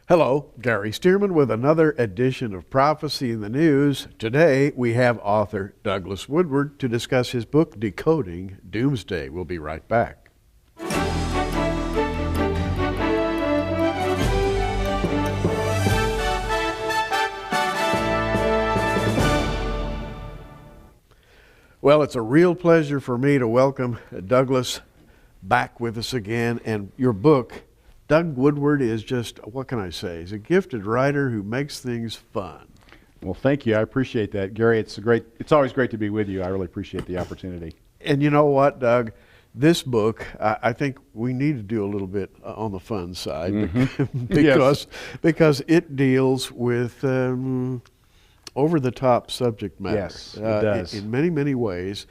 Hello, Gary Stearman with another edition of Prophecy in the News. Today we have author Douglas Woodward to discuss his book, Decoding Doomsday. We'll be right back. Well, it's a real pleasure for me to welcome Douglas back with us again, and your book, Doug Woodward, is just, what can I say? He's a gifted writer who makes things fun. Well, thank you. I appreciate that, Gary. It's always great to be with you. I really appreciate the opportunity. And you know what, Doug? This book, I think we need to do a little bit on the fun side because it deals with over-the-top subject matter. Yes, it does. In many, many ways.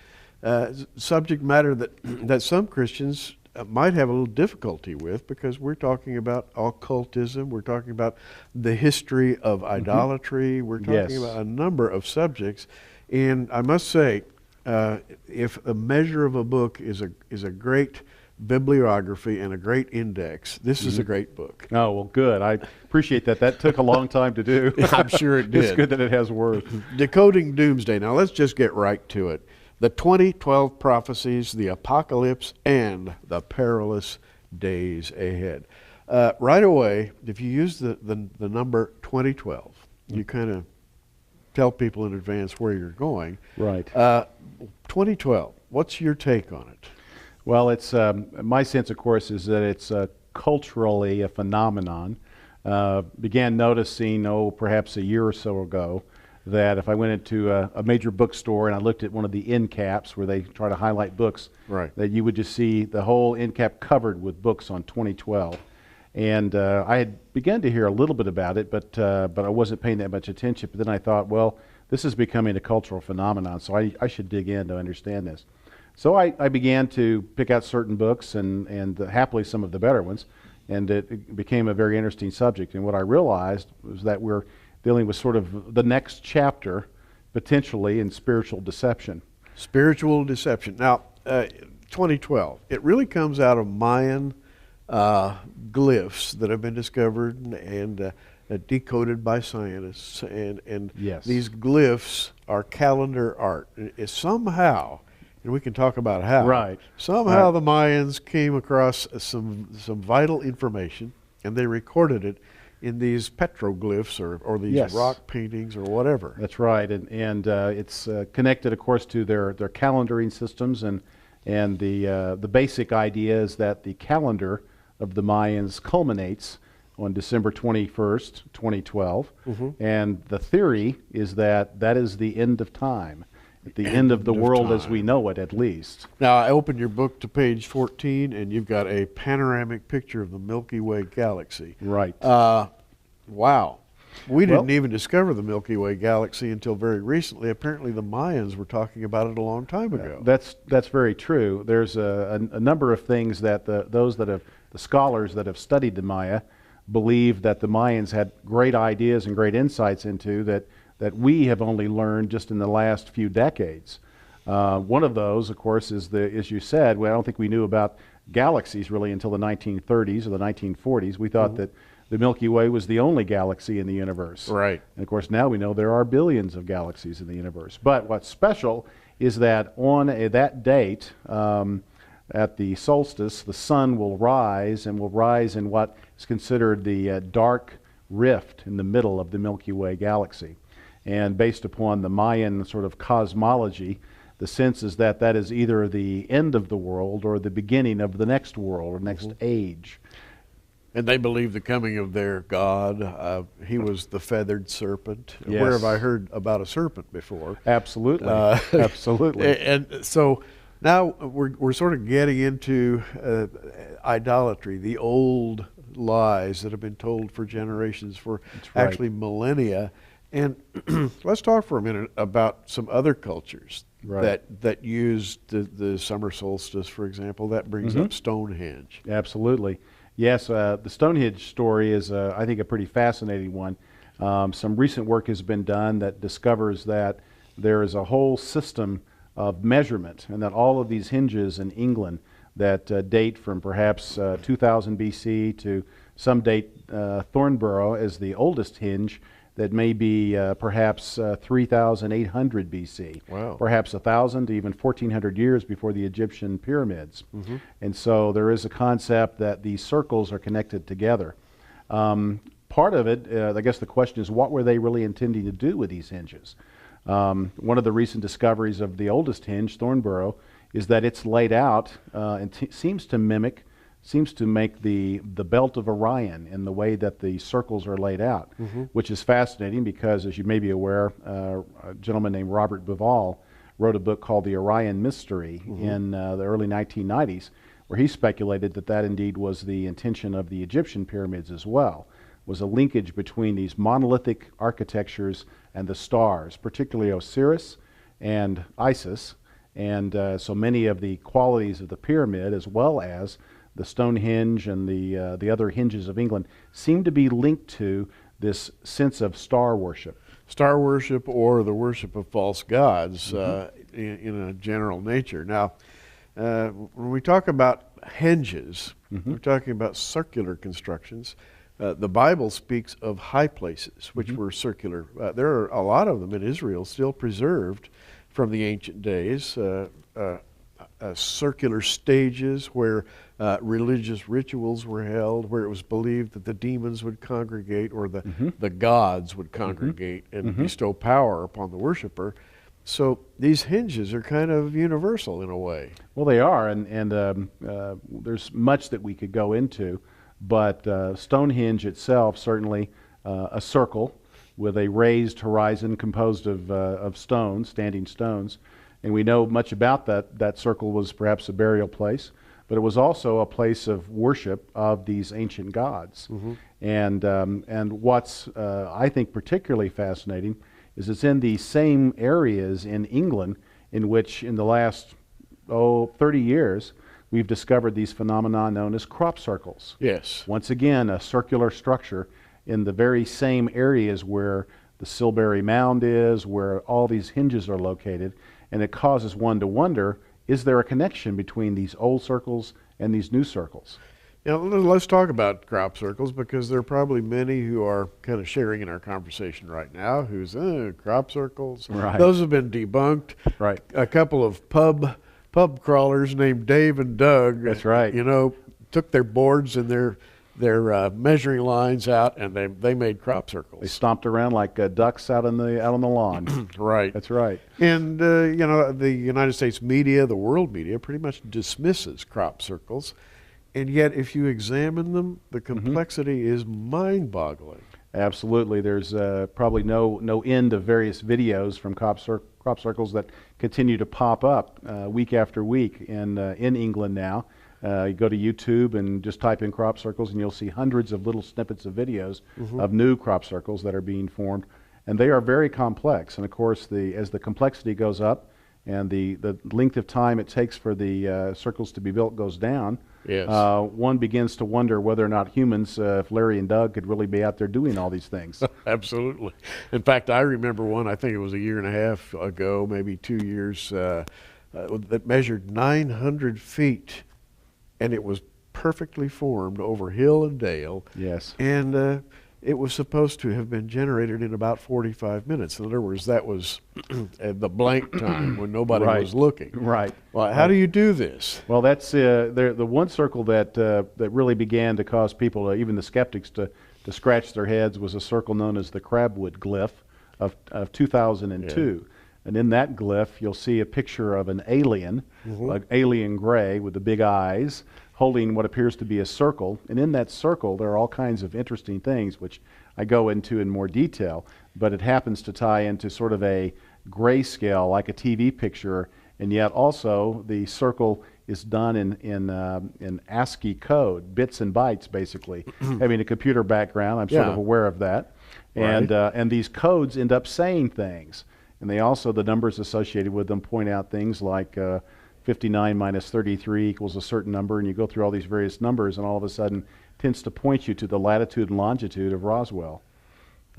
Subject matter that some Christians might have a little difficulty with, because we're talking about occultism, we're talking about the history of idolatry, we're talking about a number of subjects. And I must say, if a measure of a book is a great bibliography and a great index, this is a great book. Oh, well, good. I appreciate that. That took a long time to do. I'm sure it did. It's good that it has worth. Decoding Doomsday. Now let's just get right to it. The 2012 prophecies, the apocalypse, and the perilous days ahead. Right away, if you use the number 2012, you kind of tell people in advance where you're going. Right. 2012, what's your take on it? Well, it's my sense, of course, is that it's culturally a phenomenon. Began noticing, perhaps a year or so ago, that if I went into a major bookstore and I looked at one of the end caps where they try to highlight books, right, that you would just see the whole end cap covered with books on 2012. And I had begun to hear a little bit about it, but I wasn't paying that much attention. But then I thought, well, this is becoming a cultural phenomenon, so I should dig in to understand this. So I began to pick out certain books, and happily some of the better ones, and it became a very interesting subject. And what I realized was that we're dealing with sort of the next chapter, potentially, in spiritual deception. Spiritual deception. Now, 2012, it really comes out of Mayan glyphs that have been discovered and decoded by scientists. And Yes. These glyphs are calendar art. Somehow, and we can talk about how, Right. somehow the Mayans came across some vital information, and they recorded it in these petroglyphs or these Yes. rock paintings or whatever. That's right, and it's connected, of course, to their calendaring systems, and the basic idea is that the calendar of the Mayans culminates on December 21st, 2012, and the theory is that that is the end of time, at the end of the world as we know it, at least. Now, I opened your book to page 14, and you've got a panoramic picture of the Milky Way galaxy. Right. Wow. We didn't even discover the Milky Way galaxy until very recently. Apparently, the Mayans were talking about it a long time ago. That's very true. There's a number of things that the scholars that have studied the Maya believe that the Mayans had great ideas and great insights into that we have only learned just in the last few decades. One of those, of course, is as you said, I don't think we knew about galaxies really until the 1930s or the 1940s. We thought that the Milky Way was the only galaxy in the universe. Right. And of course, now we know there are billions of galaxies in the universe. But what's special is that on that date, at the solstice, the sun will rise, and will rise in what is considered the dark rift in the middle of the Milky Way galaxy. And based upon the Mayan sort of cosmology, the sense is that that is either the end of the world or the beginning of the next world or next age. And they believe the coming of their god. He was the feathered serpent. Yes. Where have I heard about a serpent before? Absolutely. Absolutely. And so now we're sort of getting into idolatry, the old lies that have been told for generations, for actually millennia. And let's talk for a minute about some other cultures that used the summer solstice, for example. That brings up Stonehenge. Absolutely. Yes, the Stonehenge story is, I think, a pretty fascinating one. Some recent work has been done that discovers that there is a whole system of measurement, and that all of these hinges in England that date from perhaps 2000 BC to Some date Thornborough as the oldest hinge, that may be perhaps 3,800 BC. Wow. Perhaps 1,000 to even 1,400 years before the Egyptian pyramids. And so there is a concept that these circles are connected together. Part of it, I guess the question is, what were they really intending to do with these hinges? One of the recent discoveries of the oldest hinge, Thornborough, is that it's laid out and seems to make the belt of Orion in the way that the circles are laid out, which is fascinating because, as you may be aware, a gentleman named Robert Bauval wrote a book called The Orion Mystery in the early 1990s, where he speculated that that indeed was the intention of the Egyptian pyramids as well, was a linkage between these monolithic architectures and the stars, particularly Osiris and Isis, and so many of the qualities of the pyramid, as well as the Stonehenge and the other hinges of England, seem to be linked to this sense of star worship. Star worship, or the worship of false gods in a general nature. Now, when we talk about hinges, we're talking about circular constructions. The Bible speaks of high places, which were circular. There are a lot of them in Israel still preserved from the ancient days. Circular stages where religious rituals were held, where it was believed that the demons would congregate, or the gods would congregate and bestow power upon the worshiper. So these hinges are kind of universal in a way. Well, they are, and there's much that we could go into, but Stonehenge itself, certainly a circle with a raised horizon composed of stones, standing stones. And we know much about that. That circle was perhaps a burial place, but it was also a place of worship of these ancient gods. And what's I think particularly fascinating is it's in these same areas in England in which in the last 30 years we've discovered these phenomena known as crop circles. Yes. Once again, a circular structure in the very same areas where the Silbury Mound is, where all these hinges are located. And it causes one to wonder, is there a connection between these old circles and these new circles? Now, let's talk about crop circles, because there are probably many who are kind of sharing in our conversation right now who's, crop circles. Right. Those have been debunked. Right. A couple of pub crawlers named Dave and Doug. That's right. Took their boards and their measuring lines out, and they made crop circles. They stomped around like ducks out on the lawn. Right. That's right. And the United States media, the world media, pretty much dismisses crop circles, and yet if you examine them, the complexity is mind-boggling. Absolutely. There's probably no end of various videos from crop circles that continue to pop up week after week in England now. You go to YouTube and just type in crop circles, and you'll see hundreds of little snippets of videos of new crop circles that are being formed, and they are very complex. And of course, as the complexity goes up and the length of time it takes for the circles to be built goes down, yes. One begins to wonder whether or not humans, if Larry and Doug, could really be out there doing all these things. Absolutely. In fact, I remember one, I think it was a year and a half ago, maybe 2 years, that measured 900 feet. And it was perfectly formed over hill and dale. Yes. And it was supposed to have been generated in about 45 minutes. In other words, that was the blank time when nobody was looking. Right. Well, how do you do this? Well, that's the one circle that really began to cause people, even the skeptics, to scratch their heads was a circle known as the Crabwood glyph of 2002. Yeah. And in that glyph, you'll see a picture of an alien, like alien gray with the big eyes, holding what appears to be a circle. And in that circle, there are all kinds of interesting things, which I go into in more detail. But it happens to tie into sort of a grayscale, like a TV picture. And yet also, the circle is done in ASCII code, bits and bytes, basically. Having a computer background, I'm sort of aware of that. Right. And these codes end up saying things. And they also, the numbers associated with them point out things like 59 minus 33 equals a certain number, and you go through all these various numbers, and all of a sudden it tends to point you to the latitude and longitude of Roswell.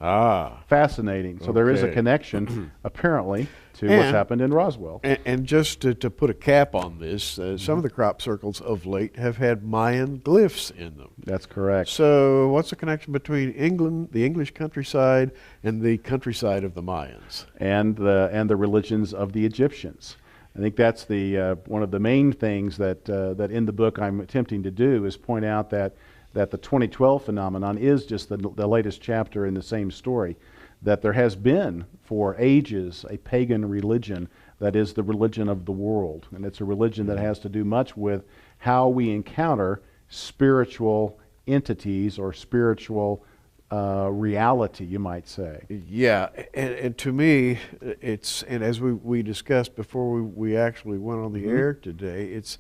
Ah. Fascinating. So there is a Okay. connection, apparently, to what's And- happened in Roswell. And just to put a cap on this, some of the crop circles of late have had Mayan glyphs in them. That's correct. So what's the connection between England, the English countryside, and the countryside of the Mayans? And the religions of the Egyptians. I think that's the one of the main things that in the book I'm attempting to do is point out that the 2012 phenomenon is just the latest chapter in the same story, that there has been for ages a pagan religion that is the religion of the world, and it's a religion that has to do much with how we encounter spiritual entities or spiritual reality, you might say. Yeah, and to me, and as we discussed before we actually went on the air today, it's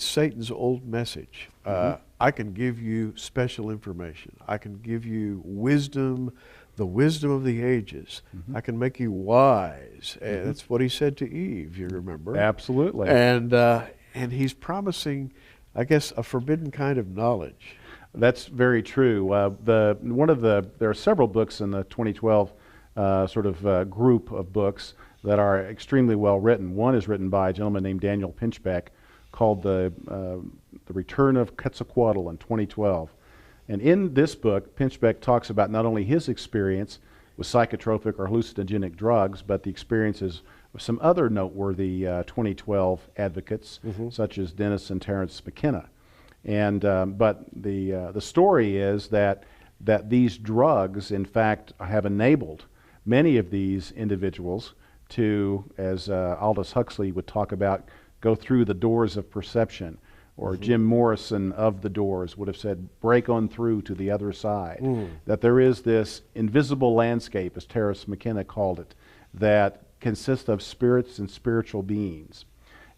Satan's old message. I can give you special information. I can give you wisdom, the wisdom of the ages. I can make you wise. And that's what he said to Eve, you remember? Absolutely. And he's promising, I guess, a forbidden kind of knowledge. That's very true. There are several books in the 2012 group of books that are extremely well written. One is written by a gentleman named Daniel Pinchbeck called the Return of Quetzalcoatl in 2012. And in this book, Pinchbeck talks about not only his experience with psychotropic or hallucinogenic drugs, but the experiences of some other noteworthy 2012 advocates, such as Dennis and Terrence McKenna. And but the story is that these drugs, in fact, have enabled many of these individuals to, as Aldous Huxley would talk about, go through the doors of perception, or Jim Morrison of the Doors would have said, break on through to the other side. That there is this invisible landscape, as Terrence McKenna called it, that consists of spirits and spiritual beings.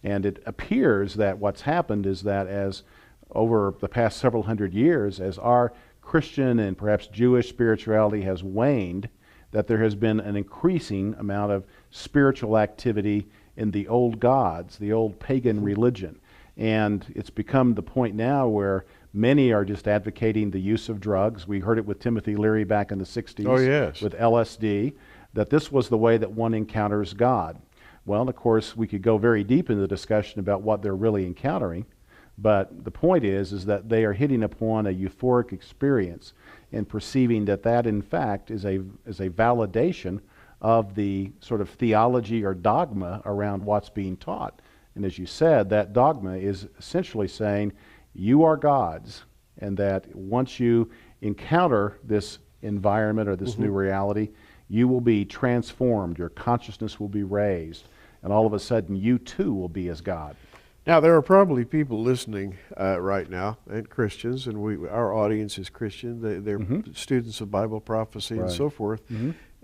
And it appears that what's happened is that as over the past several hundred years, as our Christian and perhaps Jewish spirituality has waned, that there has been an increasing amount of spiritual activity in the old gods, the old pagan religion. And it's become the point now where many are just advocating the use of drugs. We heard it with Timothy Leary back in the 60s. Oh, yes. With LSD, that this was the way that one encounters God. Well, of course, we could go very deep in the discussion about what they're really encountering, but the point is that they are hitting upon a euphoric experience and perceiving that in fact is a validation of the sort of theology or dogma around what's being taught. And as you said, that dogma is essentially saying you are God's, and that once you encounter this environment or this new reality, you will be transformed, your consciousness will be raised, and all of a sudden you too will be as God. Now, there are probably people listening right now, and Christians, and our audience is Christian. They're students of Bible prophecy and so forth.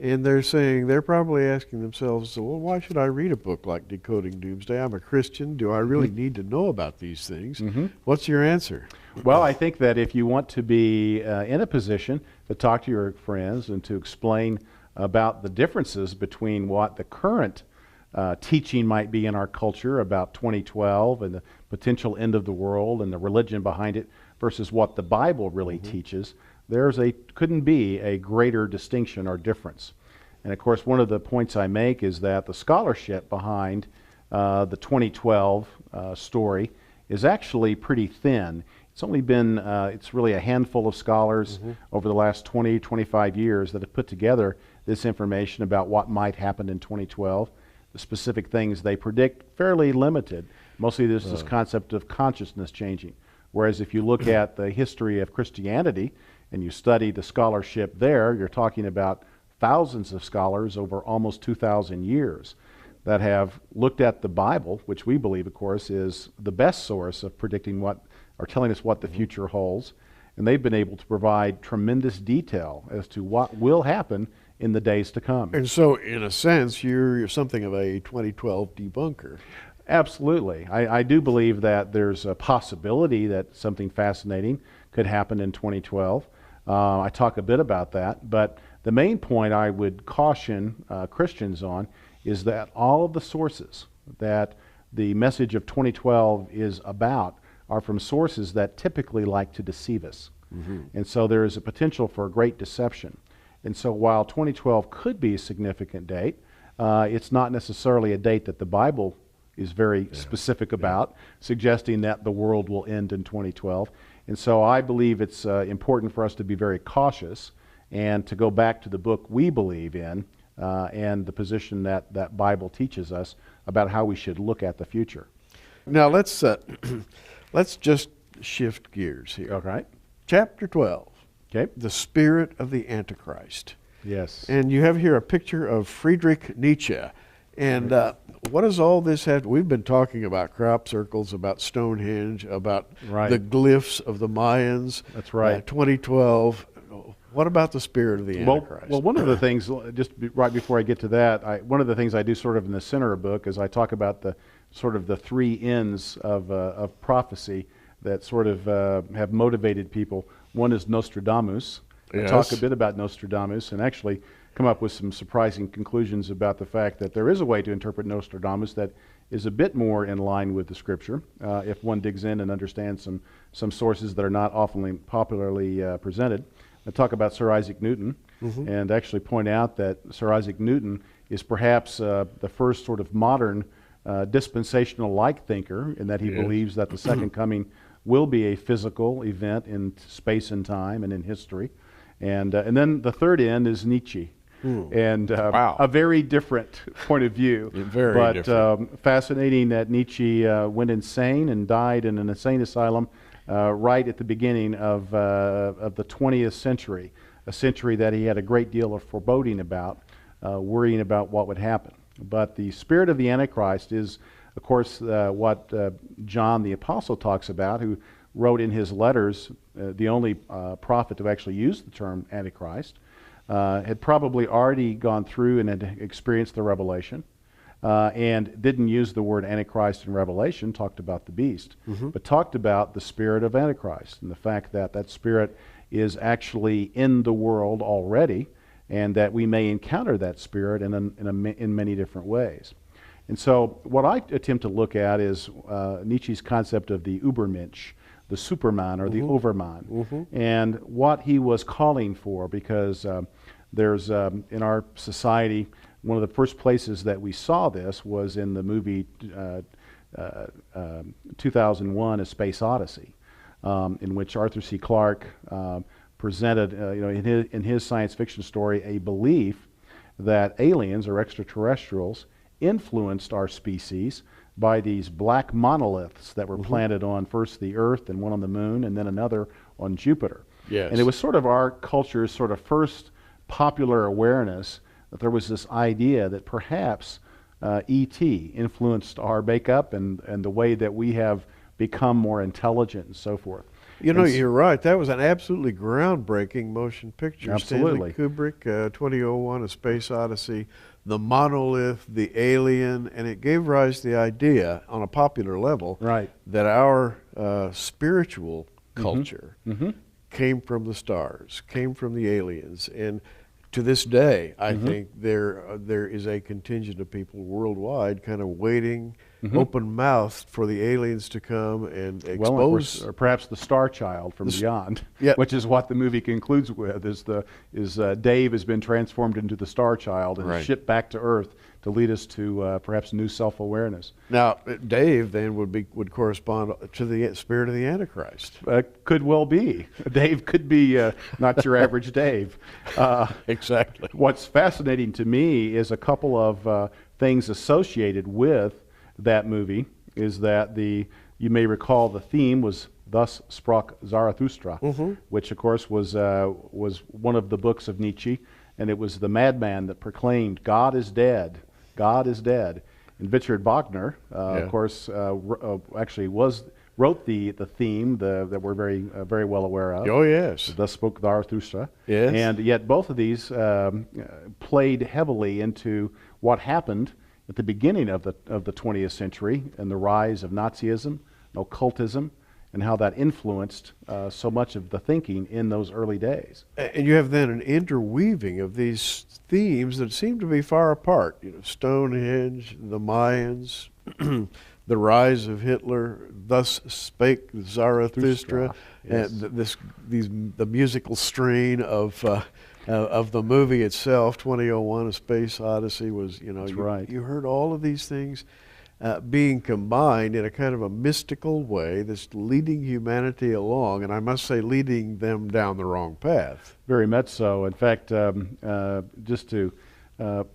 And they're probably asking themselves, well, why should I read a book like Decoding Doomsday? I'm a Christian. Do I really need to know about these things? What's your answer? Well, I think that if you want to be in a position to talk to your friends and to explain about the differences between what the current teaching might be in our culture about 2012 and the potential end of the world and the religion behind it versus what the Bible really teaches, couldn't be a greater distinction or difference. And of course, one of the points I make is that the scholarship behind the 2012 story is actually pretty thin. It's only been, it's really a handful of scholars over the last 20, 25 years that have put together this information about what might happen in 2012. The specific things they predict, fairly limited. Mostly there's this concept of consciousness changing. Whereas if you look at the history of Christianity and you study the scholarship there, you're talking about thousands of scholars over almost 2,000 years that have looked at the Bible, which we believe, of course, is the best source of predicting what, or telling us what the future holds. And they've been able to provide tremendous detail as to what will happen in the days to come. And so, in a sense, you're something of a 2012 debunker. Absolutely. I do believe that there's a possibility that something fascinating could happen in 2012. I talk a bit about that, but the main point I would caution Christians on is that all of the sources that the message of 2012 is about are from sources that typically like to deceive us. And so there is a potential for great deception. And so while 2012 could be a significant date, it's not necessarily a date that the Bible is very specific about, suggesting that the world will end in 2012. And so I believe it's important for us to be very cautious and to go back to the book we believe in and the position that that Bible teaches us about how we should look at the future. Now let's just shift gears here. All right. Chapter 12. Okay. The spirit of the Antichrist. Yes. And you have here a picture of Friedrich Nietzsche. And what does all this have? We've been talking about crop circles, about Stonehenge, about the glyphs of the Mayans. That's right. 2012. What about the spirit of the Antichrist? Well, one of the things, right before I get to that, one of the things I do sort of in the center of the book is I talk about the sort of the three ends of prophecy that sort of have motivated people. One is Nostradamus. I talk a bit about Nostradamus and actually come up with some surprising conclusions about the fact that there is a way to interpret Nostradamus that is a bit more in line with the Scripture if one digs in and understands some sources that are not often popularly presented. I talk about Sir Isaac Newton and actually point out that Sir Isaac Newton is perhaps the first sort of modern dispensational-like thinker in that he believes that the second coming will be a physical event in space and time and in history. And then the third end is Nietzsche. And a very different point of view. Very different. Fascinating that Nietzsche went insane and died in an insane asylum right at the beginning of the 20th century, a century that he had a great deal of foreboding about, worrying about what would happen. But the spirit of the Antichrist is, of course, what John the Apostle talks about, who wrote in his letters, the only prophet to actually use the term Antichrist, had probably already gone through and had experienced the revelation, and didn't use the word Antichrist in Revelation, talked about the beast, but talked about the spirit of Antichrist and the fact that that spirit is actually in the world already, and that we may encounter that spirit in many different ways. And so what I attempt to look at is Nietzsche's concept of the Übermensch, the Superman or the Overman, and what he was calling for, because there's in our society, one of the first places that we saw this was in the movie 2001: A Space Odyssey, in which Arthur C. Clarke presented, in his science fiction story, a belief that aliens or extraterrestrials influenced our species by these black monoliths that were planted on first the Earth and one on the Moon and then another on Jupiter. Yes. And it was sort of our culture's sort of first popular awareness that there was this idea that perhaps E.T. influenced our makeup and the way that we have become more intelligent and so forth. You know, you're right. That was an absolutely groundbreaking motion picture. Absolutely. Stanley Kubrick, 2001: A Space Odyssey, the monolith, the alien, and it gave rise to the idea on a popular level that our spiritual culture came from the stars, came from the aliens. And to this day, I think there is a contingent of people worldwide kind of waiting, open-mouthed, for the aliens to come and expose. Or perhaps the Star Child from beyond, which is what the movie concludes with, is Dave has been transformed into the Star Child and shipped back to Earth to lead us to perhaps new self-awareness. Now, Dave then would correspond to the spirit of the Antichrist. Could well be. Dave could be not your average Dave. Exactly. What's fascinating to me is a couple of things associated with that movie is that you may recall the theme was "Thus Sprach Zarathustra," which of course was one of the books of Nietzsche, and it was the madman that proclaimed, "God is dead, God is dead." And Richard Wagner, of course, actually wrote the theme that we're very well aware of. Oh yes, "Thus spoke Zarathustra." Yes, and yet both of these played heavily into what happened at the beginning of the 20th century and the rise of Nazism, occultism, and how that influenced so much of the thinking in those early days. And you have then an interweaving of these themes that seem to be far apart. You know, Stonehenge, the Mayans, the rise of Hitler, "Thus spake Zarathustra," and the musical strain of of the movie itself, 2001: A Space Odyssey, was, That's right. You heard all of these things being combined in a kind of a mystical way that's leading humanity along, and I must say, leading them down the wrong path. Very much so. In fact, just to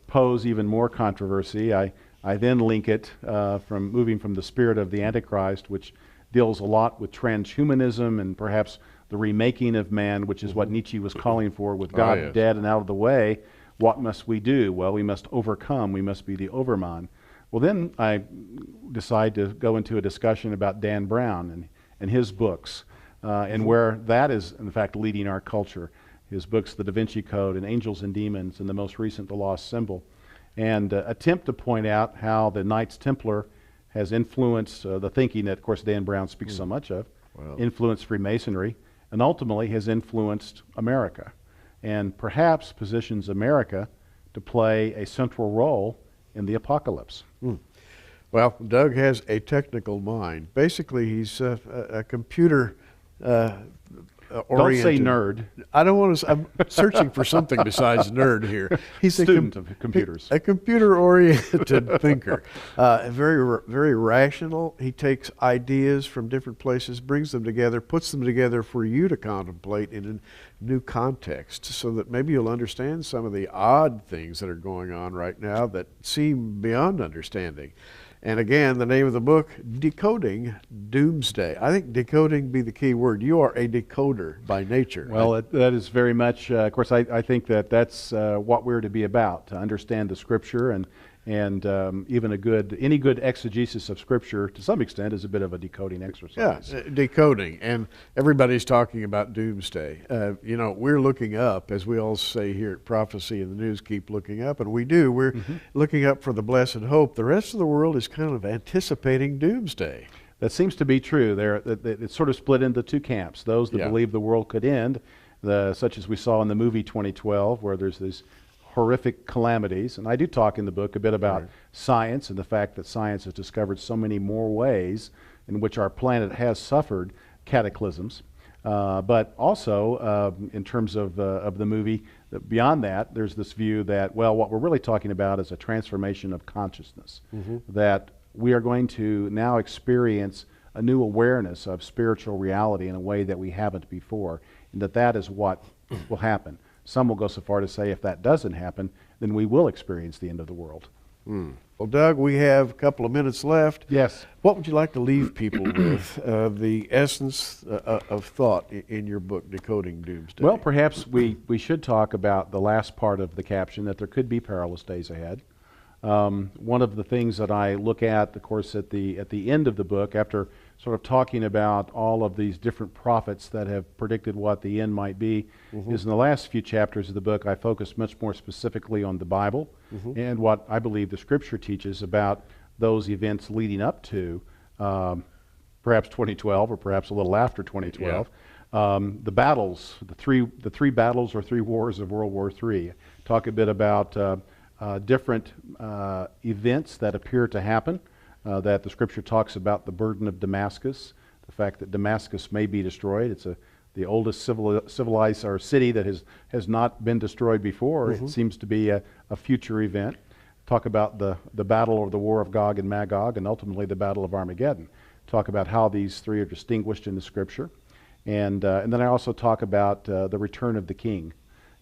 pose even more controversy, I then link it from moving from the spirit of the Antichrist, which deals a lot with transhumanism and perhaps the remaking of man, which is what Nietzsche was calling for, with God yes. dead and out of the way. What must we do? Well, we must overcome. We must be the overman. Well, then I decide to go into a discussion about Dan Brown and his books, and where that is, in fact, leading our culture. His books, The Da Vinci Code and Angels and Demons, and the most recent, The Lost Symbol, and attempt to point out how the Knights Templar has influenced the thinking that, of course, Dan Brown speaks so much of, influenced Freemasonry, and ultimately has influenced America, and perhaps positions America to play a central role in the apocalypse. Well, Doug has a technical mind. Basically, he's a computer Don't say nerd. I don't want to. I'm searching for something besides nerd here. He's Student of computers. A computer-oriented thinker. Very rational. He takes ideas from different places, brings them together, puts them together for you to contemplate in a new context, so that maybe you'll understand some of the odd things that are going on right now that seem beyond understanding. And again, the name of the book, Decoding Doomsday. I think decoding be the key word. You are a decoder by nature. Well, that is very much, of course, I think that's what we're to be about, to understand the Scripture, and even any good exegesis of Scripture, to some extent, is a bit of a decoding exercise. Yeah, decoding. And everybody's talking about doomsday. We're looking up, as we all say here at Prophecy in the News, keep looking up, and we do. We're looking up for the blessed hope. The rest of the world is kind of anticipating doomsday. That seems to be true. It's sort of split into two camps. Those that believe the world could end, such as we saw in the movie 2012, where there's these horrific calamities. And I do talk in the book a bit about science and the fact that science has discovered so many more ways in which our planet has suffered cataclysms. But also, in terms of the movie, beyond that, there's this view that, well, what we're really talking about is a transformation of consciousness, that we are going to now experience a new awareness of spiritual reality in a way that we haven't before, and that is what will happen. Some will go so far to say if that doesn't happen, then we will experience the end of the world. Well, Doug, we have a couple of minutes left. Yes. What would you like to leave people with, the essence of thought in your book, Decoding Doomsday? Well, perhaps we should talk about the last part of the caption, that there could be perilous days ahead. One of the things that I look at, of course, at the end of the book, after sort of talking about all of these different prophets that have predicted what the end might be, is in the last few chapters of the book, I focus much more specifically on the Bible and what I believe the Scripture teaches about those events leading up to perhaps 2012 or perhaps a little after 2012. The battles, the three battles or three wars of World War III. Talk a bit about different events that appear to happen, that the Scripture talks about the burden of Damascus, the fact that Damascus may be destroyed. It's the oldest civilized or city that has not been destroyed before. It seems to be a future event. Talk about the battle or the war of Gog and Magog, and ultimately the battle of Armageddon. Talk about how these three are distinguished in the Scripture. And then I also talk about the return of the king,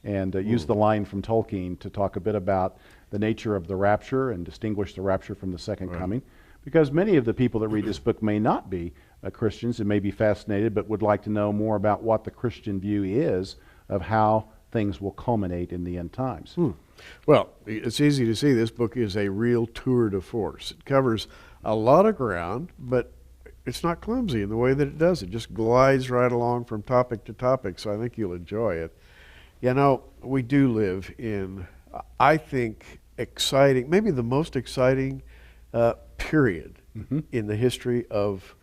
and use the line from Tolkien to talk a bit about the nature of the rapture and distinguish the rapture from the second coming. Because many of the people that read this book may not be Christians and may be fascinated, but would like to know more about what the Christian view is of how things will culminate in the end times. Well, it's easy to see this book is a real tour de force. It covers a lot of ground, but it's not clumsy in the way that it does. It just glides right along from topic to topic, so I think you'll enjoy it. You know, we do live in, I think, exciting, maybe the most exciting period in the history of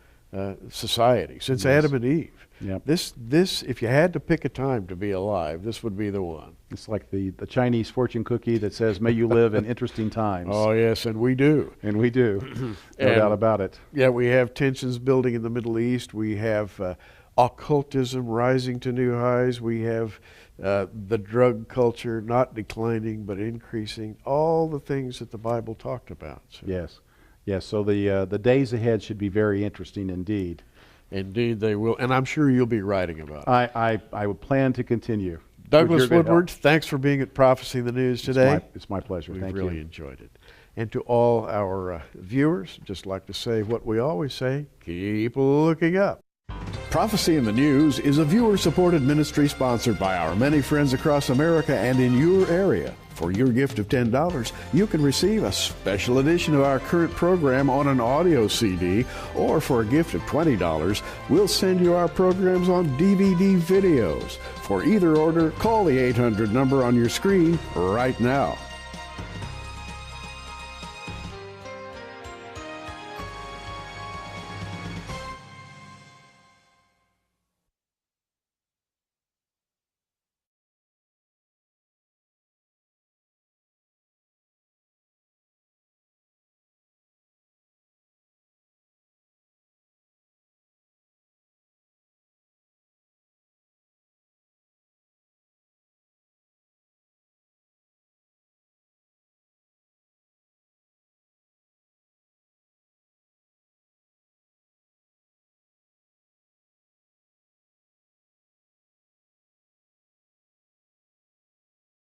society since Adam and Eve. This, if you had to pick a time to be alive, this would be the one. It's like the Chinese fortune cookie that says, "May you live in interesting times." Oh yes, and we do. And we do. No doubt about it. Yeah, we have tensions building in the Middle East. We have occultism rising to new highs. We have the drug culture not declining but increasing. All the things that the Bible talked about. So. Yes. Yes. So the days ahead should be very interesting indeed. Indeed they will. And I'm sure you'll be writing about it. I would plan to continue. Douglas Woodward, thanks for being at Prophecy in the News today. It's my pleasure. We've Thank really you. enjoyed it. And to all our viewers, just like to say what we always say, keep looking up. Prophecy in the News is a viewer-supported ministry sponsored by our many friends across America and in your area. For your gift of $10, you can receive a special edition of our current program on an audio CD, or for a gift of $20, we'll send you our programs on DVD videos. For either order, call the 800 number on your screen right now.